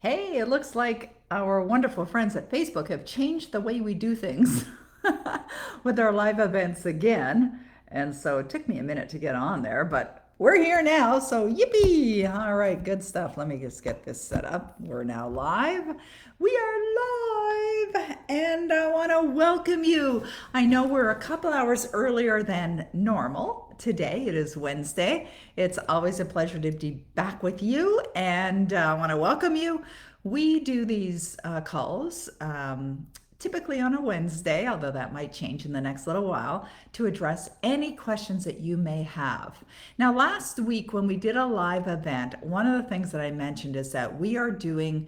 Hey, it looks like our wonderful friends at Facebook have changed the way we do things with our live events again. And so it took me a minute to get on there, but we're here now. So yippee! All right, good stuff. Let me just get this set up. We're now live. We are live, and I want to welcome you. I know we're a couple hours earlier than normal. Today it is Wednesday. It's always a pleasure to be back with you, and I want to welcome you. We do these calls typically on a Wednesday, although that might change in the next little while, to address any questions that you may have. Now, last week when we did a live event, one of the things that I mentioned is that we are doing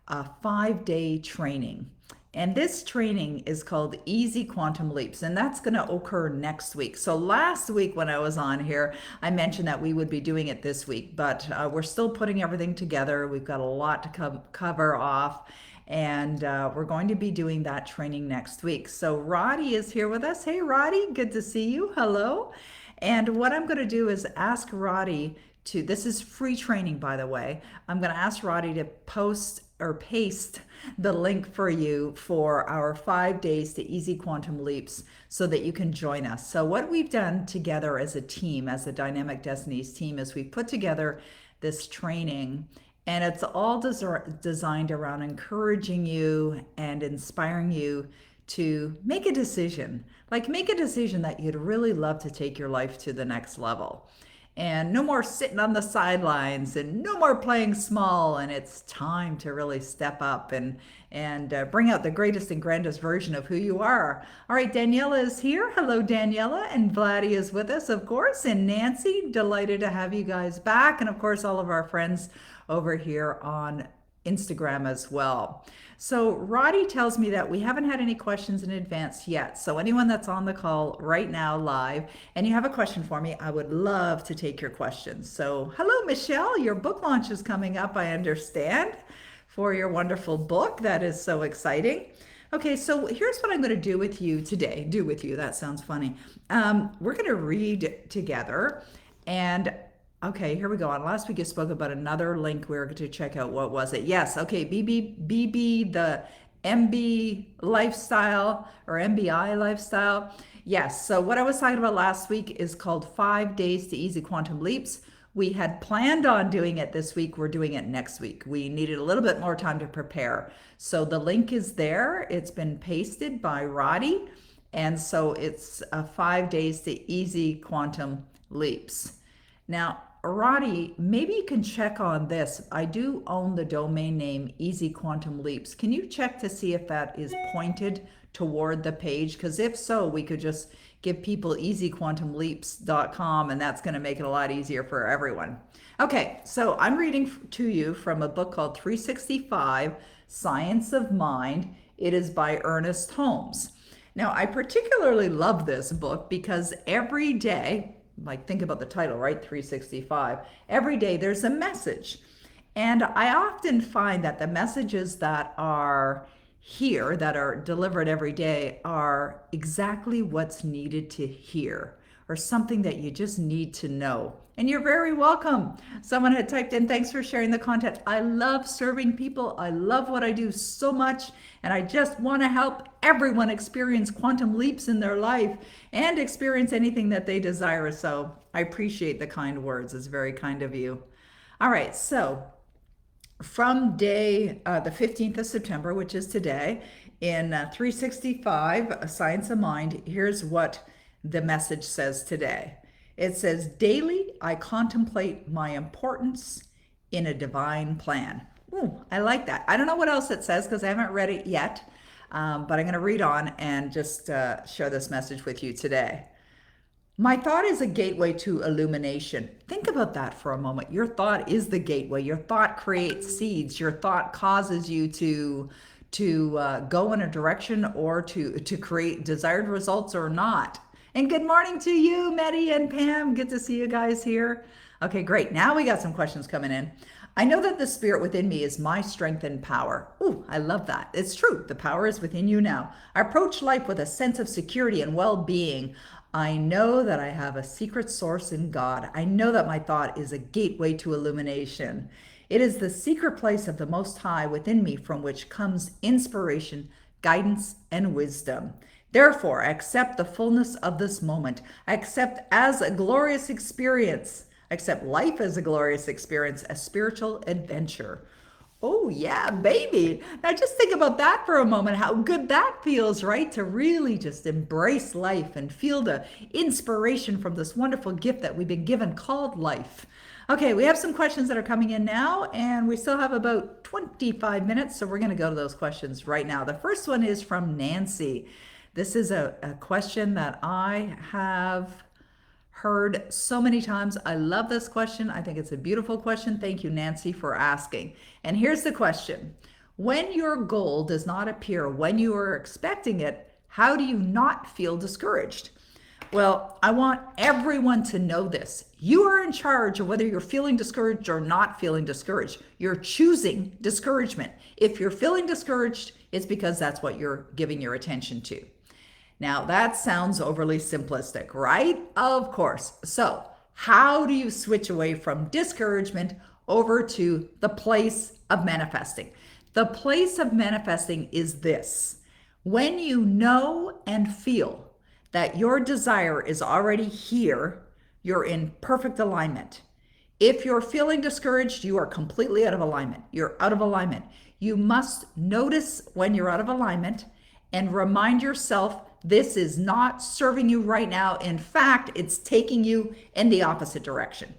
a 5-day training. And this training is called Easy Quantum Leaps, and that's going to occur next week. So last week when I was on here, I mentioned that we would be doing it this week, but we're still putting everything together. We've got a lot to cover off, and we're going to be doing that training next week. So Roddy is here with us. Hey, Roddy, good to see you. Hello. And what I'm going to do is ask Roddy to, this is free training, by the way. I'm going to ask Roddy to post or paste the link for you for our 5 days to Easy Quantum Leaps so that you can join us. So what we've done together as a team, as the Dynamic Destinies team, is we've put together this training, and it's all designed around encouraging you and inspiring you to make a decision. Like, make a decision that you'd really love to take your life to the next level. And no more sitting on the sidelines, and no more playing small. And it's time to really step up and bring out the greatest and grandest version of who you are. All right, Daniela is here. Hello, Daniela. And Vladdy is with us, of course. And Nancy, delighted to have you guys back. And of course, all of our friends over here on Instagram as well. So Roddy tells me that we haven't had any questions in advance yet. So anyone that's on the call right now live and you have a question for me, I would love to take your questions. So hello, Michelle, your book launch is coming up, I understand, for your wonderful book. That is so exciting. Okay, so here's what I'm going to do with you today. Do with you, that sounds funny. We're going to read together, and okay, here we go. On last week, you spoke about another link we were going to check out. What was it? Yes. Okay. BB, the MB lifestyle or MBI lifestyle. Yes. So what I was talking about last week is called 5 days to Easy Quantum Leaps. We had planned on doing it this week. We're doing it next week. We needed a little bit more time to prepare. So the link is there. It's been pasted by Roddy. And so it's 5 days to Easy Quantum Leaps. Now, Roddy, maybe you can check on this. I do own the domain name Easy Quantum Leaps. Can you check to see if that is pointed toward the page? Because if so, we could just give people easyquantumleaps.com, and that's going to make it a lot easier for everyone. Okay, so I'm reading to you from a book called 365 Science of Mind. It is by Ernest Holmes. Now, I particularly love this book because every day, like, think about the title, right? 365. Every day there's a message. And I often find that the messages that are here, that are delivered every day, are exactly what's needed to hear, or something that you just need to know. And you're very welcome. Someone had typed in, thanks for sharing the content. I love serving people. I love what I do so much. And I just want to help everyone experience quantum leaps in their life and experience anything that they desire. So I appreciate the kind words. It's very kind of you. All right. So from day the 15th of September, which is today, in 365 Science of Mind, here's what the message says today. It says, daily I contemplate my importance in a divine plan. Ooh, I like that. I don't know what else it says because I haven't read it yet, but I'm going to read on and just share this message with you today. My thought is a gateway to illumination. Think about that for a moment. Your thought is the gateway. Your thought creates seeds. Your thought causes you to go in a direction, or to create desired results or not. And good morning to you, Meddy and Pam. Good to see you guys here. Okay, great. Now we got some questions coming in. I know that the spirit within me is my strength and power. Ooh, I love that. It's true. The power is within you now. I approach life with a sense of security and well-being. I know that I have a secret source in God. I know that my thought is a gateway to illumination. It is the secret place of the Most High within me from which comes inspiration, guidance, and wisdom. Therefore, I accept the fullness of this moment. I accept as a glorious experience. I accept life as a glorious experience, a spiritual adventure. Oh, yeah, baby. Now just think about that for a moment, how good that feels, right? To really just embrace life and feel the inspiration from this wonderful gift that we've been given called life. Okay, we have some questions that are coming in now, and we still have about 25 minutes, so we're going to go to those questions right now. The first one is from Nancy. This is a question that I have heard so many times. I love this question. I think it's a beautiful question. Thank you, Nancy, for asking. And here's the question. When your goal does not appear when you are expecting it, how do you not feel discouraged? Well, I want everyone to know this. You are in charge of whether you're feeling discouraged or not feeling discouraged. You're choosing discouragement. If you're feeling discouraged, it's because that's what you're giving your attention to. Now, that sounds overly simplistic, right? Of course. So, how do you switch away from discouragement over to the place of manifesting? The place of manifesting is this. When you know and feel that your desire is already here, you're in perfect alignment. If you're feeling discouraged, you are completely out of alignment. You're out of alignment. You must notice when you're out of alignment and remind yourself this is not serving you right now. In fact, it's taking you in the opposite direction.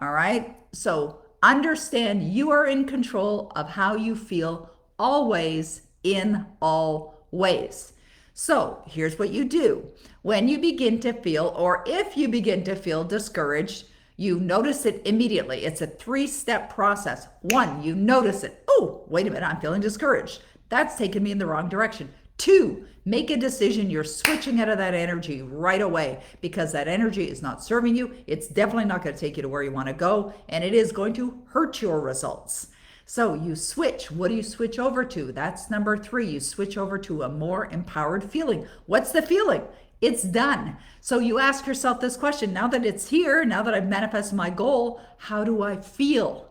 All right. So understand you are in control of how you feel always, in all ways. So here's what you do. When you begin to feel, or if you begin to feel discouraged, you notice it immediately. It's a 3-step process. 1, you notice it. Oh, wait a minute, I'm feeling discouraged. That's taken me in the wrong direction. 2, make a decision. You're switching out of that energy right away because that energy is not serving you. It's definitely not going to take you to where you want to go, and it is going to hurt your results. So you switch. What do you switch over to? That's number 3. You switch over to a more empowered feeling. What's the feeling? It's done. So you ask yourself this question. Now that it's here, now that I've manifested my goal, how do I feel?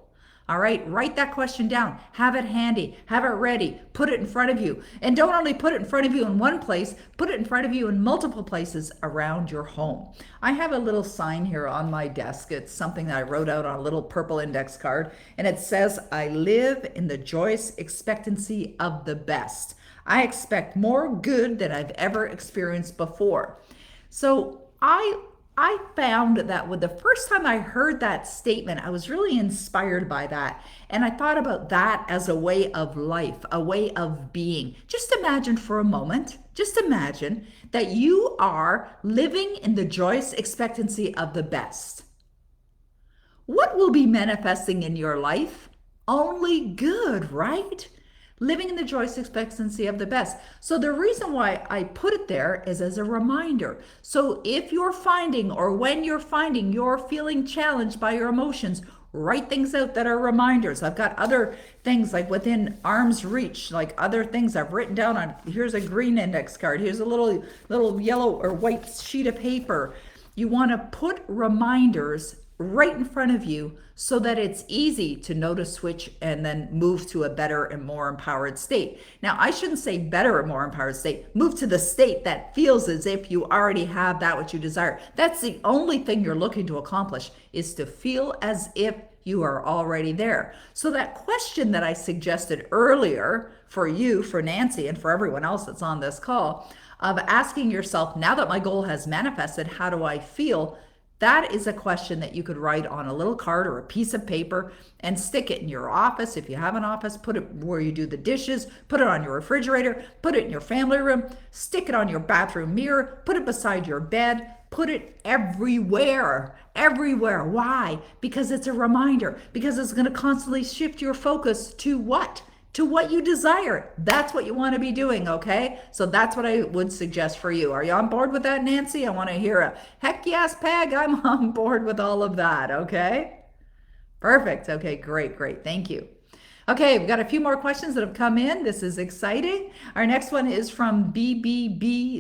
All right, write that question down. Have it handy. Have it ready. Put it in front of you. And don't only put it in front of you in one place, put it in front of you in multiple places around your home. I have a little sign here on my desk. It's something that I wrote out on a little purple index card. And it says, I live in the joyous expectancy of the best. I expect more good than I've ever experienced before. So I found that with the first time I heard that statement, I was really inspired by that. And I thought about that as a way of life, a way of being. Just imagine for a moment, just imagine that you are living in the joyous expectancy of the best. What will be manifesting in your life? Only good, right? Living in the joyous expectancy of the best. So the reason why I put it there is as a reminder. So if you're finding, or when you're finding you're feeling challenged by your emotions, write things out that are reminders. I've got other things like within arm's reach, like other things I've written down on, here's a green index card, here's a little yellow or white sheet of paper. You want to put reminders right in front of you so that it's easy to know to switch and then move to a better and more empowered state. Now, I shouldn't say better and more empowered state. Move to the state that feels as if you already have that which you desire. That's the only thing you're looking to accomplish, is to feel as if you are already there. So that question that I suggested earlier for you, for Nancy, and for everyone else that's on this call, of asking yourself, now that my goal has manifested, how do I feel? That is a question that you could write on a little card or a piece of paper and stick it in your office. If you have an office, put it where you do the dishes, put it on your refrigerator, put it in your family room, stick it on your bathroom mirror, put it beside your bed, put it everywhere, everywhere. Why? Because it's a reminder, because it's going to constantly shift your focus to what? To what you desire. That's what you want to be doing, okay? So that's what I would suggest for you. Are you on board with that, Nancy? I want to hear a heck yes, Peg. I'm on board with all of that, okay? Perfect. Okay, great. Thank you. Okay, we've got a few more questions that have come in. This is exciting. Our next one is from BBBDMBI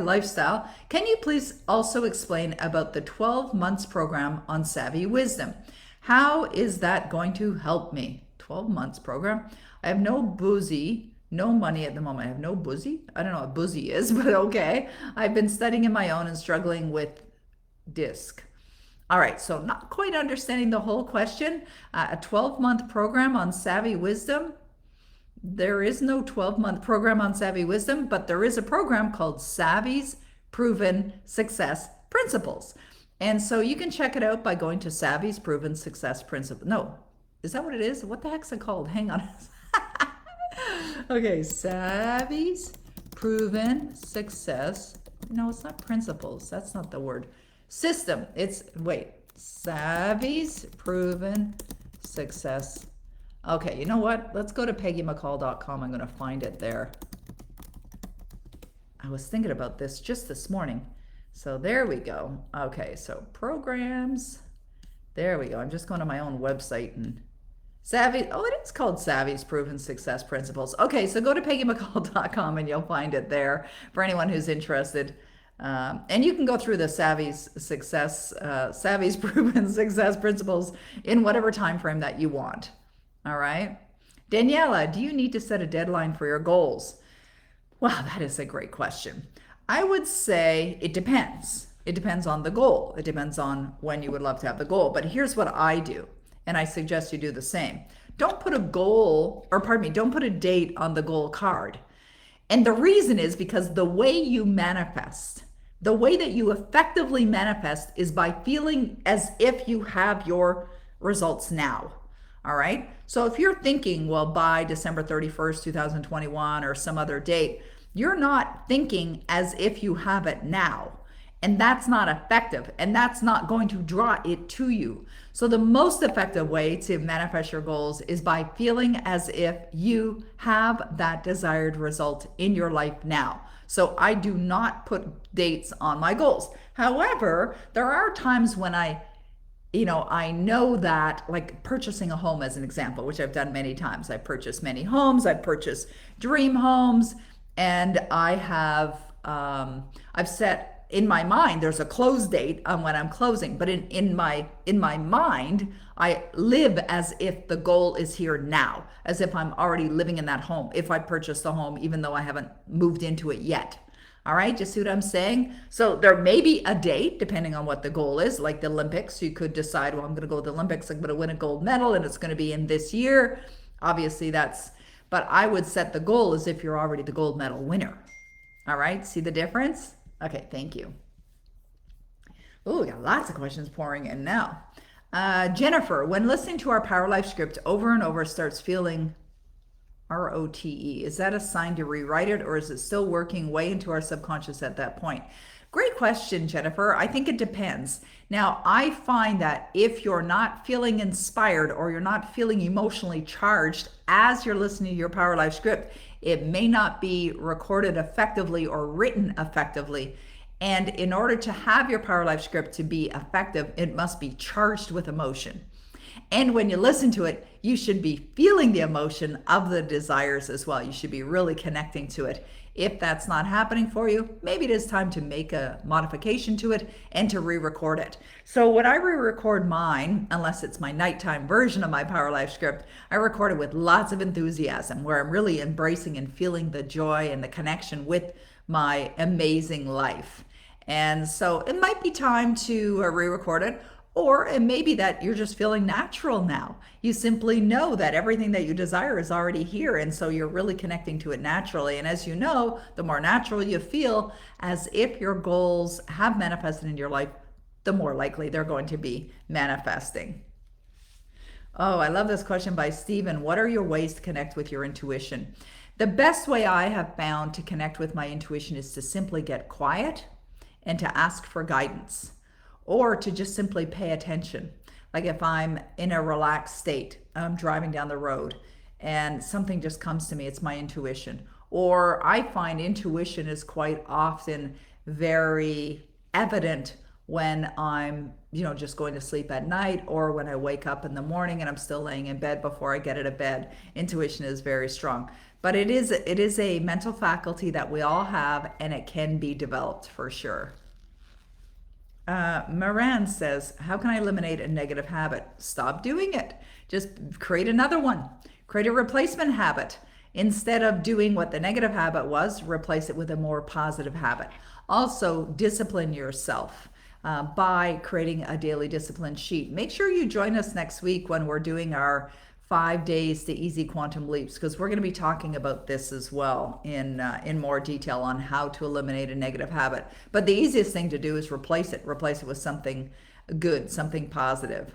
Lifestyle. Can you please also explain about the 12 months program on Savvy Wisdom? How is that going to help me? 12 months program. I have no boozy, no money at the moment. I have no boozy. I don't know what boozy is, but okay. I've been studying in my own and struggling with disc. All right, so not quite understanding the whole question. A 12-month program on savvy wisdom. There is no 12-month program on savvy wisdom, but there is a program called Savvy's Proven Success Principles. And so you can check it out by going to Savvy's Proven Success Principles. No, is that what it is? What the heck's it called? Hang on. Okay, Savvy's Proven Success. No, it's not principles. That's not the word. System. Savvy's Proven Success. Okay, you know what? Let's go to PeggyMcColl.com. I'm going to find it there. I was thinking about this just this morning. So there we go. Okay, so programs. There we go. I'm just going to my own website and Savvy. Oh, it is called Savvy's Proven Success Principles. Okay, so go to PeggyMcColl.com and you'll find it there for anyone who's interested. And you can go through the Savvy's Proven Success Principles in whatever time frame that you want. All right. Daniela, do you need to set a deadline for your goals? Wow, that is a great question. I would say it depends. It depends on the goal. It depends on when you would love to have the goal. But here's what I do, and I suggest you do the same. Don't put don't put a date on the goal card. And the reason is because the way you manifest, the way that you effectively manifest is by feeling as if you have your results now. All right. So if you're thinking, well, by December 31st, 2021 or some other date, you're not thinking as if you have it now. And that's not effective. And that's not going to draw it to you. So the most effective way to manifest your goals is by feeling as if you have that desired result in your life now. So I do not put dates on my goals. However, there are times when I know that, like purchasing a home as an example, which I've done many times. I've purchased many homes. I've purchased dream homes, and I've set in my mind, there's a close date on when I'm closing, but in my mind, I live as if the goal is here now, as if I'm already living in that home. If I purchased the home, even though I haven't moved into it yet. All right, just see what I'm saying? So there may be a date depending on what the goal is, like the Olympics. You could decide, well, I'm going to go to the Olympics, I'm going to win a gold medal, and it's going to be in this year. Obviously, but I would set the goal as if you're already the gold medal winner. All right, see the difference? Okay, thank you. Oh, we got lots of questions pouring in now. Jennifer, when listening to our Power Life script over and over, starts feeling ROTE. Is that a sign to rewrite it, or is it still working way into our subconscious at that point? Great question, Jennifer. I think it depends. Now, I find that if you're not feeling inspired or you're not feeling emotionally charged as you're listening to your Power Life script, it may not be recorded effectively or written effectively. And in order to have your Power Life script to be effective, it must be charged with emotion. And when you listen to it, you should be feeling the emotion of the desires as well. You should be really connecting to it. If that's not happening for you, maybe it is time to make a modification to it and to re-record it. So when I re-record mine, unless it's my nighttime version of my Power Life script, I record it with lots of enthusiasm where I'm really embracing and feeling the joy and the connection with my amazing life. And so it might be time to re-record it. Or it may be that you're just feeling natural now. You simply know that everything that you desire is already here. And so you're really connecting to it naturally. And as you know, the more natural you feel, as if your goals have manifested in your life, the more likely they're going to be manifesting. Oh, I love this question by Stephen. What are your ways to connect with your intuition? The best way I have found to connect with my intuition is to simply get quiet and to ask for guidance, or to just simply pay attention. Like if I'm in a relaxed state, I'm driving down the road and something just comes to me, it's my intuition. Or I find intuition is quite often very evident when I'm, just going to sleep at night, or when I wake up in the morning and I'm still laying in bed before I get out of bed. Intuition is very strong. But it is a mental faculty that we all have, and it can be developed for sure. Moran says, how can I eliminate a negative habit? Stop doing it. Just create another one. Create a replacement habit. Instead of doing what the negative habit was, replace it with a more positive habit. Also, discipline yourself by creating a daily discipline sheet. Make sure you join us next week when we're doing our 5 days to easy quantum leaps, because we're going to be talking about this as well in more detail on how to eliminate a negative habit. But the easiest thing to do is replace it with something good, something positive.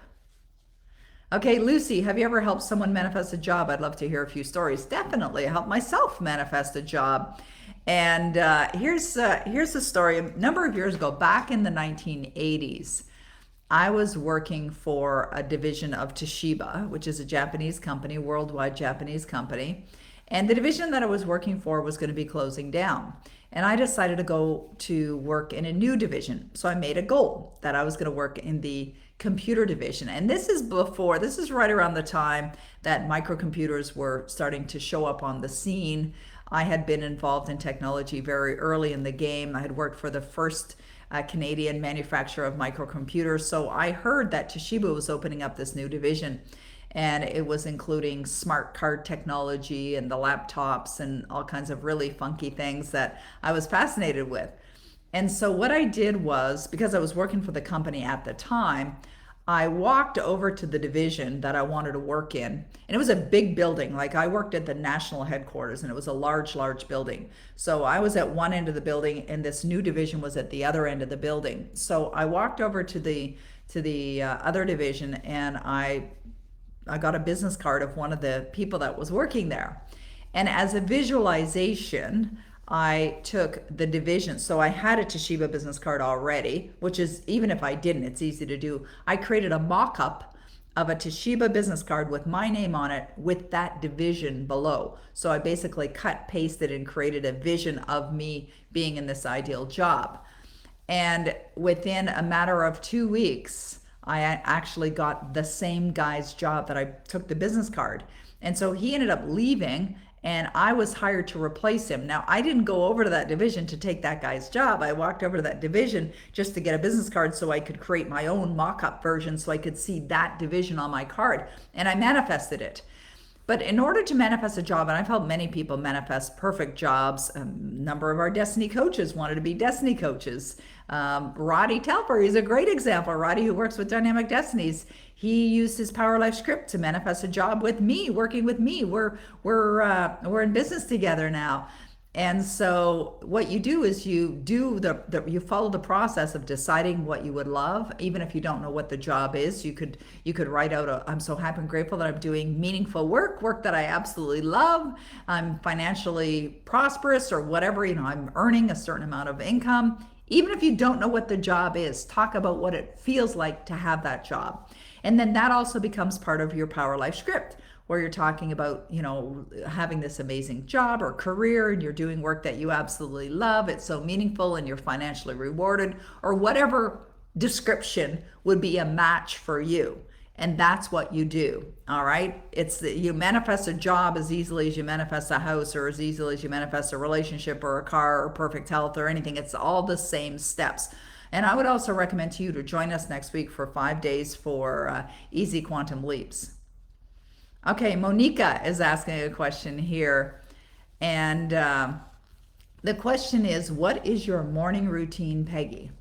Okay, Lucy, have you ever helped someone manifest a job? I'd love to hear a few stories. Definitely, I helped myself manifest a job. And here's a story. A number of years ago, back in the 1980s, I was working for a division of Toshiba, which is a Japanese company, worldwide Japanese company. And the division that I was working for was going to be closing down. And I decided to go to work in a new division. So I made a goal that I was going to work in the computer division. And this is right around the time that microcomputers were starting to show up on the scene. I had been involved in technology very early in the game. I had worked for the first Canadian manufacturer of microcomputers. So I heard that Toshiba was opening up this new division, and it was including smart card technology and the laptops and all kinds of really funky things that I was fascinated with. And so what I did was, because I was working for the company at the time, I walked over to the division that I wanted to work in. And it was a big building. Like, I worked at the national headquarters, and it was a large, large building. So I was at one end of the building, and this new division was at the other end of the building. So I walked over to the other division, and I got a business card of one of the people that was working there. And as a visualization, I took the division. So I had a Toshiba business card already, which is, even if I didn't, it's easy to do. I created a mock-up of a Toshiba business card with my name on it with that division below. So I basically cut, pasted, and created a vision of me being in this ideal job. And within a matter of 2 weeks, I actually got the same guy's job that I took the business card. And so he ended up leaving, and I was hired to replace him. Now, I didn't go over to that division to take that guy's job. I walked over to that division just to get a business card so I could create my own mock-up version so I could see that division on my card. And I manifested it. But in order to manifest a job, and I've helped many people manifest perfect jobs, a number of our Destiny coaches wanted to be Destiny coaches. Roddy Telfer, he's a great example. Roddy, who works with Dynamic Destinies, he used his Power Life script to manifest a job with me, working with me. We're in business together now. And so what you do is you follow the process of deciding what you would love. Even if you don't know what the job is, you could write out I'm so happy and grateful that I'm doing meaningful work that I absolutely love. I'm financially prosperous, or whatever, I'm earning a certain amount of income. Even if you don't know what the job is, talk about what it feels like to have that job. And then that also becomes part of your Power Life script, where you're talking about, having this amazing job or career, and you're doing work that you absolutely love. It's so meaningful, and you're financially rewarded, or whatever description would be a match for you. And that's what you do. All right. You manifest a job as easily as you manifest a house, or as easily as you manifest a relationship or a car or perfect health or anything. It's all the same steps. And I would also recommend to you to join us next week for 5 days for easy quantum leaps. Okay, Monica is asking a question here. And the question is, what is your morning routine, Peggy?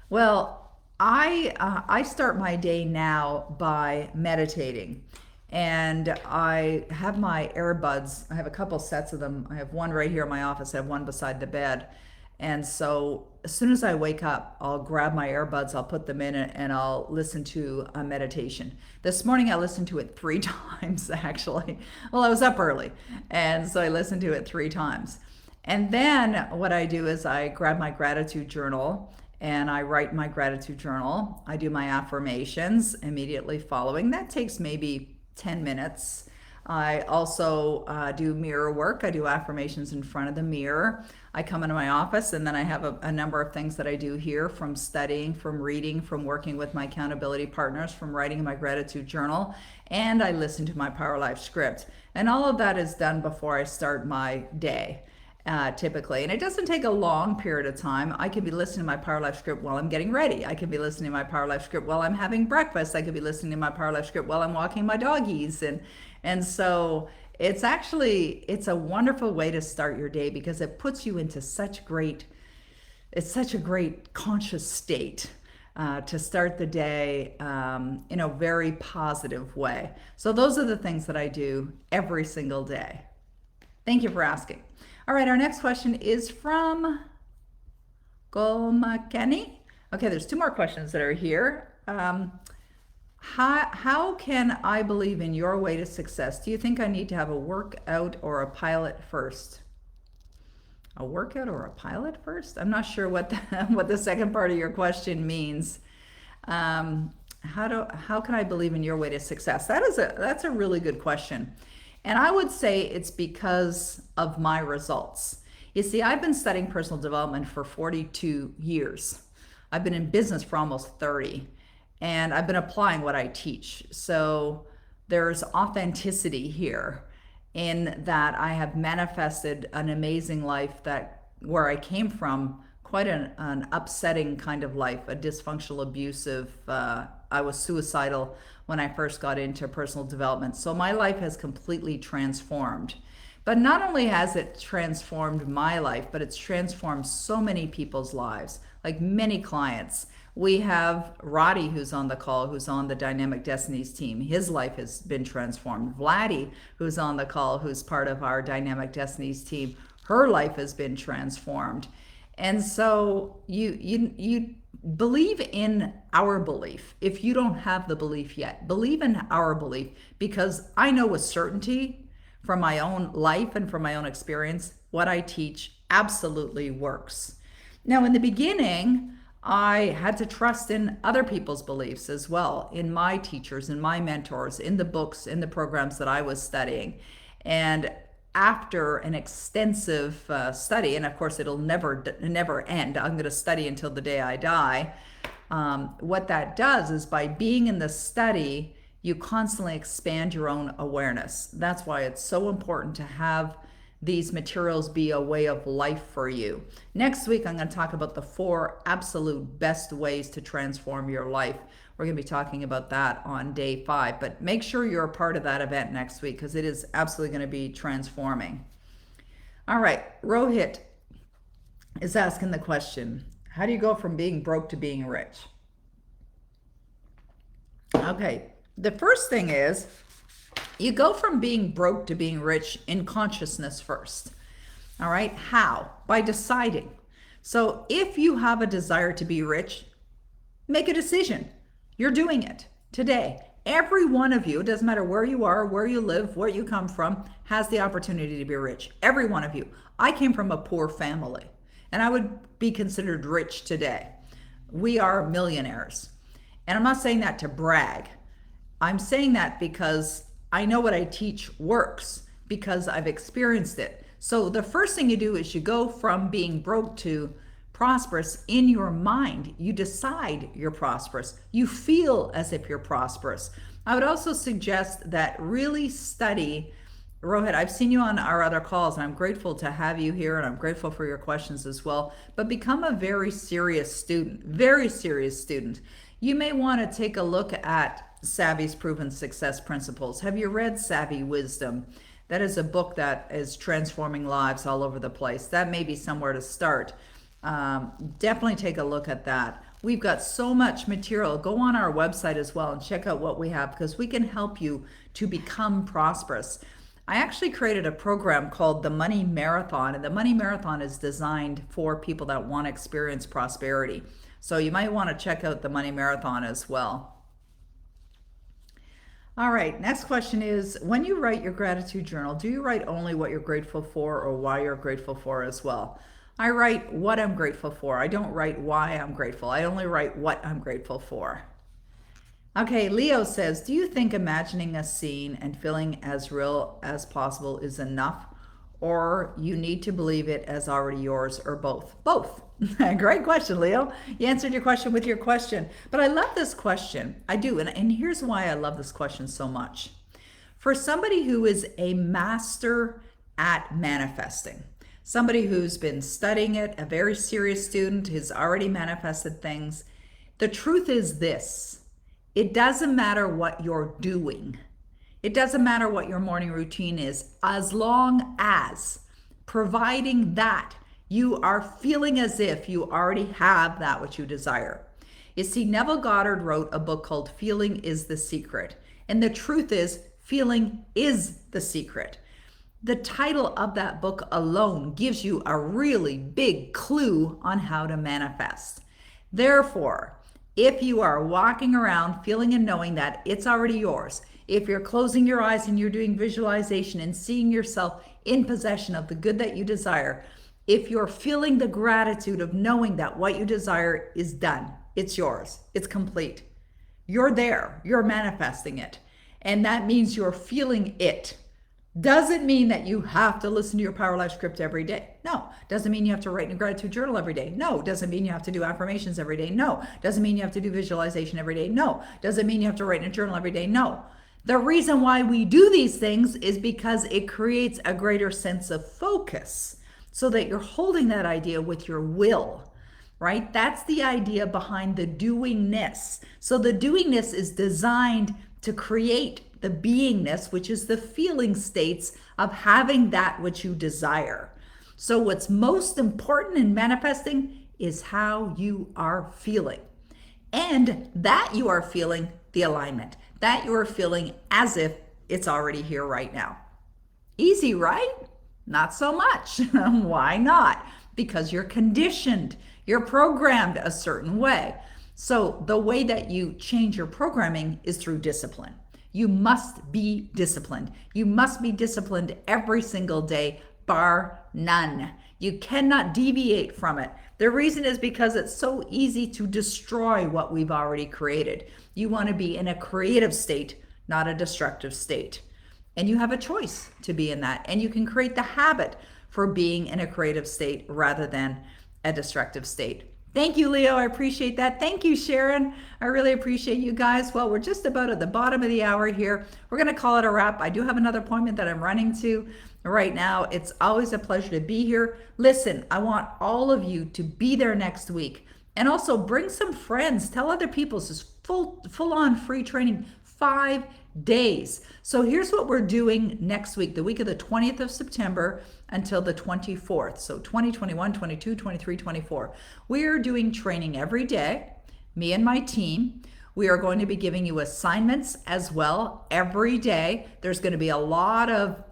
Well, I start my day now by meditating. And I have my earbuds. I have a couple sets of them. I have one right here in my office. I have one beside the bed. And so as soon as I wake up, I'll grab my earbuds, I'll put them in, and I'll listen to a meditation. This morning I listened to it 3 times, actually. Well, I was up early, and so I listened to it 3 times. And then what I do is I grab my gratitude journal, and I write my gratitude journal. I do my affirmations immediately following. That takes maybe 10 minutes. I also do mirror work. I do affirmations in front of the mirror. I come into my office, and then I have a number of things that I do here, from studying, from reading, from working with my accountability partners, from writing my gratitude journal, and I listen to my Power Life script. And all of that is done before I start my day. typically. And it doesn't take a long period of time. I could be listening to my Power Life script while I'm getting ready. I could be listening to my Power Life script while I'm having breakfast. I could be listening to my Power Life script while I'm walking my doggies. And so it's a wonderful way to start your day because it puts you into it's such a great conscious state. To start the day in a very positive way. So those are the things that I do every single day. Thank you for asking. All right, our next question is from Golmakeni. Okay, there's two more questions that are here. How can I believe in your way to success? Do you think I need to have a workout or a pilot first? A workout or a pilot first? I'm not sure what the second part of your question means. How can I believe in your way to success? That's a really good question. And I would say it's because of my results. You see, I've been studying personal development for 42 years. I've been in business for almost 30, and I've been applying what I teach. So there's authenticity here in that I have manifested an amazing life that where I came from, quite an upsetting kind of life, a dysfunctional, abusive, I was suicidal when I first got into personal development. So my life has completely transformed. But not only has it transformed my life, but it's transformed so many people's lives, like many clients. We have Roddy, who's on the call, who's on the Dynamic Destinies team. His life has been transformed. Vladdy, who's on the call, who's part of our Dynamic Destinies team, her life has been transformed. And so you believe in our belief. If you don't have the belief yet, believe in our belief, because I know with certainty from my own life and from my own experience, what I teach absolutely works. Now, in the beginning, I had to trust in other people's beliefs as well, in my teachers, in my mentors, in the books, in the programs that I was studying. And after an extensive study, and of course it'll never end, I'm going to study until the day I die. What that does is by being in the study, you constantly expand your own awareness. That's why it's so important to have these materials be a way of life for you. Next week, I'm going to talk about the 4 absolute best ways to transform your life. We're going to be talking about that on day 5, but make sure you're a part of that event next week because it is absolutely going to be transforming. All right, Rohit is asking the question, how do you go from being broke to being rich? Okay, the first thing is you go from being broke to being rich in consciousness first. All right, how? By deciding. So if you have a desire to be rich, make a decision. You're doing it today. Every one of you, it doesn't matter where you are, where you live, where you come from, has the opportunity to be rich. Every one of you. I came from a poor family, and I would be considered rich today. We are millionaires. And I'm not saying that to brag. I'm saying that because I know what I teach works, because I've experienced it. So the first thing you do is you go from being broke to prosperous in your mind. You decide you're prosperous. You feel as if you're prosperous. I would also suggest that really study. Rohit, I've seen you on our other calls, and I'm grateful to have you here, and I'm grateful for your questions as well. But become a very serious student, very serious student. You may want to take a look at Savvy's Proven Success Principles. Have you read Savvy Wisdom? That is a book that is transforming lives all over the place. That may be somewhere to start. Definitely take a look at that. We've got so much material. Go on our website as well and check out what we have, because we can help you to become prosperous. I actually created a program called the Money Marathon, and the Money Marathon is designed for people that want to experience prosperity. So you might want to check out the Money Marathon as well. All right, next question is, when you write your gratitude journal, do you write only what you're grateful for or why you're grateful for as well? I write what I'm grateful for. I don't write why I'm grateful. I only write what I'm grateful for. Okay, Leo says, do you think imagining a scene and feeling as real as possible is enough, or you need to believe it as already yours, or both? Both. Great question, Leo. You answered your question with your question. But I love this question. I do. And here's why I love this question so much. For somebody who is a master at manifesting, somebody who's been studying it, a very serious student who's already manifested things. The truth is this: it doesn't matter what you're doing. It doesn't matter what your morning routine is, as long as, providing that you are feeling as if you already have that which you desire. You see, Neville Goddard wrote a book called Feeling is the Secret. And the truth is, feeling is the secret. The title of that book alone gives you a really big clue on how to manifest. Therefore, if you are walking around feeling and knowing that it's already yours, if you're closing your eyes and you're doing visualization and seeing yourself in possession of the good that you desire, if you're feeling the gratitude of knowing that what you desire is done, it's yours, it's complete, you're there, you're manifesting it. And that means you're feeling it. Doesn't mean that you have to listen to your Power Life script every day. No. Doesn't mean you have to write in a gratitude journal every day. No. Doesn't mean you have to do affirmations every day. No. Doesn't mean you have to do visualization every day. No. Doesn't mean you have to write in a journal every day. No. The reason why we do these things is because it creates a greater sense of focus so that you're holding that idea with your will, right? That's the idea behind the doingness. So the doingness is designed to create the beingness, which is the feeling states of having that which you desire. So what's most important in manifesting is how you are feeling. And that you are feeling the alignment, that you are feeling as if it's already here right now. Easy, right? Not so much. Why not? Because you're conditioned, you're programmed a certain way. So the way that you change your programming is through discipline. You must be disciplined. You must be disciplined every single day, bar none. You cannot deviate from it. The reason is because it's so easy to destroy what we've already created. You want to be in a creative state, not a destructive state. And you have a choice to be in that. And you can create the habit for being in a creative state rather than a destructive state. Thank you, Leo. I appreciate that. Thank you, Sharon. I really appreciate you guys. Well, we're just about at the bottom of the hour here. We're going to call it a wrap. I do have another appointment that I'm running to right now. It's always a pleasure to be here. Listen, I want all of you to be there next week. And also bring some friends. Tell other people. This is full-on free training, 5 days. So here's what we're doing next week, the week of the 20th of September until the 24th. So 20, 21, 22, 23, 24. We are doing training every day, me and my team. We are going to be giving you assignments as well every day. There's going to be a lot of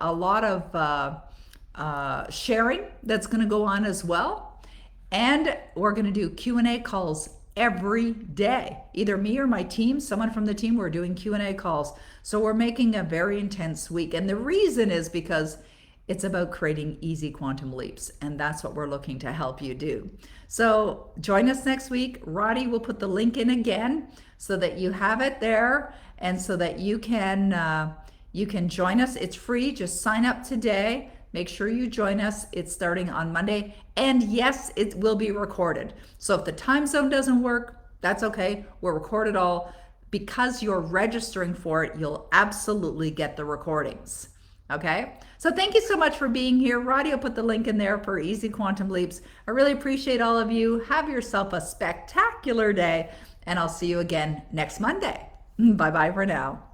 sharing that's going to go on as well. And we're going to do Q&A calls every day. Either me or my team, someone from the team, we're doing Q&A calls. So we're making a very intense week. And the reason is because it's about creating easy quantum leaps. And that's what we're looking to help you do. So join us next week. Roddy will put the link in again so that you have it there and so that you can join us. It's free. Just sign up today. Make sure you join us. It's starting on Monday. And yes, it will be recorded. So if the time zone doesn't work, that's okay. We'll record it all. Because you're registering for it, you'll absolutely get the recordings. Okay? So thank you so much for being here. Roddy will put the link in there for Easy Quantum Leaps. I really appreciate all of you. Have yourself a spectacular day, and I'll see you again next Monday. Bye-bye for now.